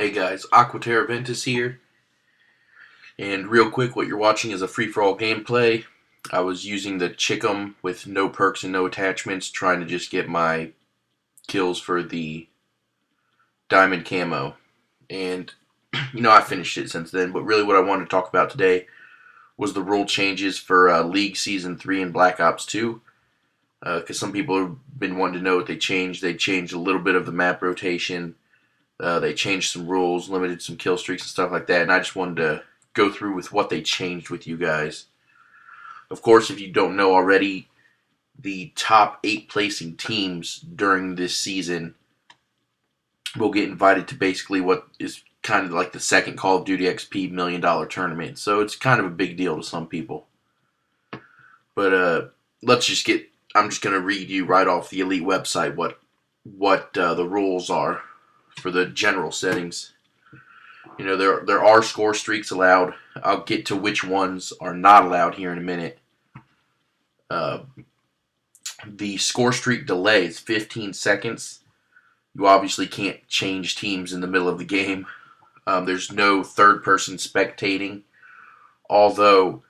Hey guys, AquaTerraVentus here, and real quick, what you're watching is a free-for-all gameplay. I was using the Chick'em with no perks and no attachments, trying to just get my kills for the diamond camo. And, I finished it since then, but really what I wanted to talk about today was the rule changes for League Season 3 and Black Ops 2. Because some people have been wanting to know what they changed. They changed a little bit of the map rotation. They changed some rules, limited some kill streaks and stuff like that, and I just wanted to go through with what they changed with you guys. Of course, if you don't know already, the top 8 placing teams during this season will get invited to basically what is kind of like the second Call of Duty XP $1 million tournament. So it's kind of a big deal to some people. But I'm just going to read you right off the Elite website what the rules are for the general settings. There are score streaks allowed. I'll get to which ones are not allowed here in a minute. The score streak delay is 15 seconds. You obviously can't change teams in the middle of the game. There's no third person spectating. Although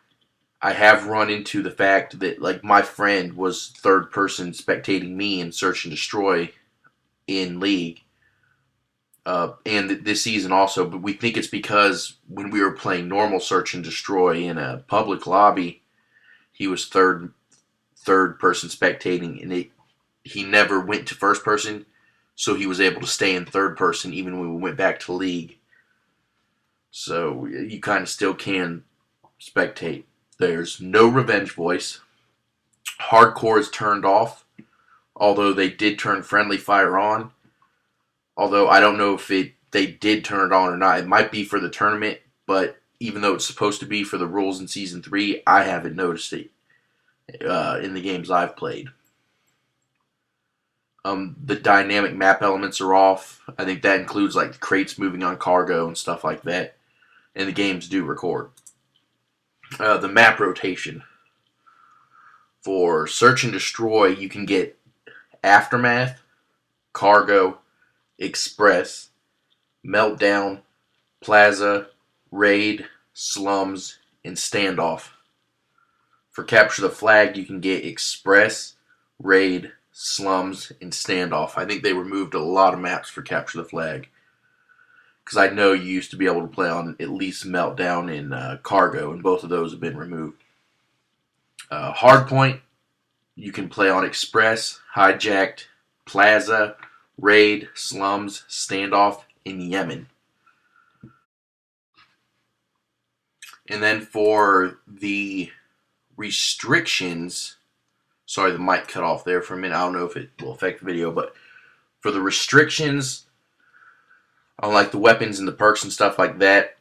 I have run into the fact that like my friend was third person spectating me in Search and Destroy in League. And this season also, but we think it's because when we were playing normal Search and Destroy in a public lobby, he was third person spectating, and he never went to first person, so he was able to stay in third person even when we went back to League. So you kind of still can spectate. There's no revenge voice. Hardcore is turned off, although they did turn friendly fire on. Although I don't know if they did turn it on or not. It might be for the tournament, but even though it's supposed to be for the rules in Season 3, I haven't noticed it in the games I've played. The dynamic map elements are off. I think that includes like the crates moving on cargo and stuff like that. And the games do record. The map rotation. For Search and Destroy, you can get Aftermath, Cargo, Express, Meltdown, Plaza, Raid, Slums, and Standoff. For Capture the Flag, you can get Express, Raid, Slums, and Standoff. I think they removed a lot of maps for Capture the Flag. Because I know you used to be able to play on at least Meltdown and Cargo, and both of those have been removed. Hardpoint, you can play on Express, Hijacked, Plaza, Raid, Slums, Standoff, in Yemen. And then for the restrictions, sorry the mic cut off there for a minute, I don't know if it will affect the video, but for the restrictions on like the weapons and the perks and stuff like that,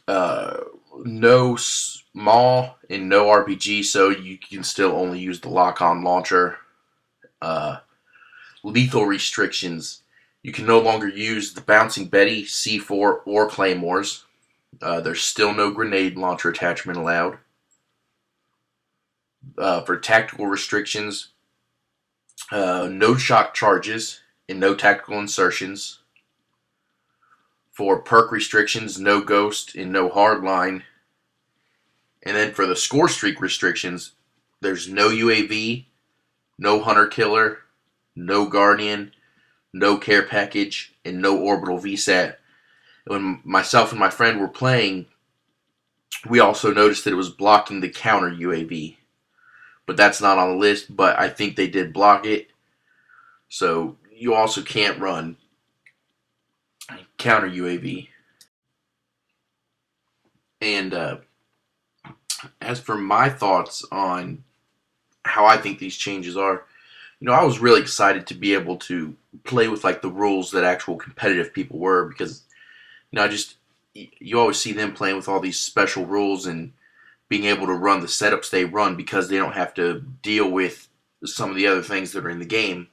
no small and no RPG, so you can still only use the lock-on launcher. Lethal restrictions. You can no longer use the Bouncing Betty, C4, or Claymores. There's still no grenade launcher attachment allowed. For tactical restrictions, no shock charges and no tactical insertions. For perk restrictions, no ghost and no hardline. And then for the score streak restrictions, there's no UAV, no hunter killer, no Guardian, no care package, and no orbital VSAT. When myself and my friend were playing, we also noticed that it was blocking the counter UAV. But that's not on the list, but I think they did block it. So you also can't run counter UAV. And as for my thoughts on how I think these changes are, I was really excited to be able to play with like the rules that actual competitive people were, because you always see them playing with all these special rules and being able to run the setups they run because they don't have to deal with some of the other things that are in the game.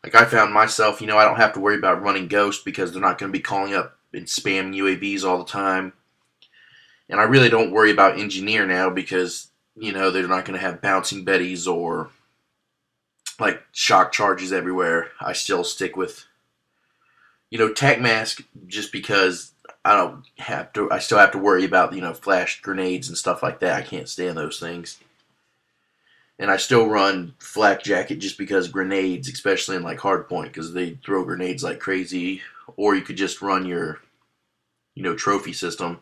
Like I found myself, I don't have to worry about running Ghost because they're not going to be calling up and spamming UAVs all the time. And I really don't worry about Engineer now because, they're not going to have Bouncing Betties or like shock charges everywhere. I still stick with Tac mask, just because I still have to worry about, flash grenades and stuff like that. I can't stand those things. And I still run flak jacket just because grenades, especially in like hardpoint, because they throw grenades like crazy. Or you could just run your, trophy system.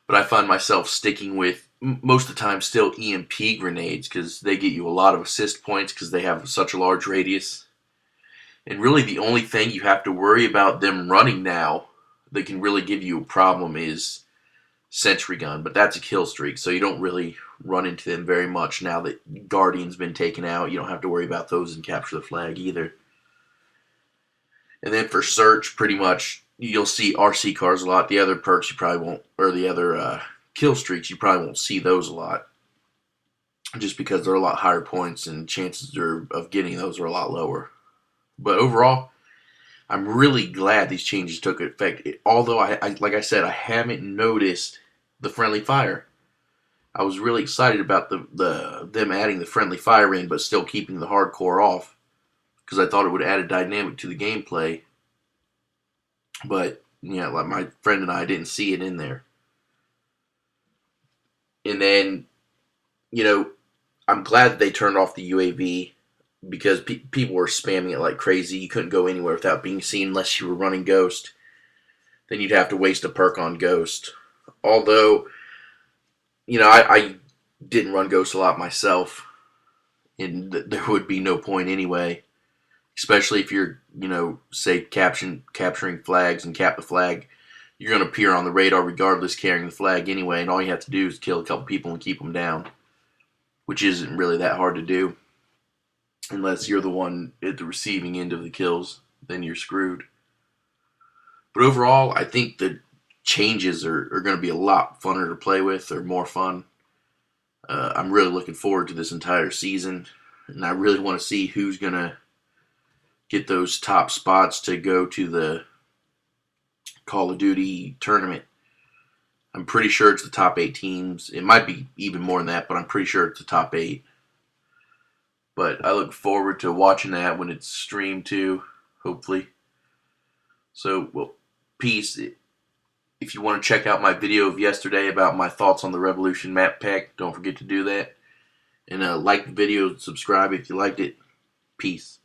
But I find myself sticking with, most of the time, still EMP grenades, because they get you a lot of assist points because they have such a large radius. And really the only thing you have to worry about them running now that can really give you a problem is sentry gun, but that's a kill streak, so you don't really run into them very much now that Guardian's been taken out. You don't have to worry about those in Capture the Flag either. And then for search, pretty much you'll see RC cars a lot. The other perks you probably won't, or the other kill streaks, you probably won't see those a lot, just because they're a lot higher points and chances of getting those are a lot lower. But overall, I'm really glad these changes took effect. Although like I said, I haven't noticed the friendly fire. I was really excited about them adding the friendly fire in, but still keeping the hardcore off, because I thought it would add a dynamic to the gameplay. But like my friend and I didn't see it in there. And then, I'm glad that they turned off the UAV, because people were spamming it like crazy. You couldn't go anywhere without being seen unless you were running Ghost. Then you'd have to waste a perk on Ghost. Although, I didn't run Ghost a lot myself, and there would be no point anyway. Especially if you're, say, capturing flags and cap the flag. You're going to appear on the radar regardless, carrying the flag anyway, and all you have to do is kill a couple people and keep them down, which isn't really that hard to do. Unless you're the one at the receiving end of the kills, then you're screwed. But overall, I think the changes are going to be a lot funner to play with, or more fun. I'm really looking forward to this entire season, and I really want to see who's going to get those top spots to go to the Call of Duty tournament. I'm pretty sure it's the top 8 teams. It might be even more than that, but I'm pretty sure it's the top 8. But I look forward to watching that when it's streamed too, hopefully. So, well, peace. If you want to check out my video of yesterday about my thoughts on the Revolution map pack, don't forget to do that. And like the video, subscribe if you liked it. Peace.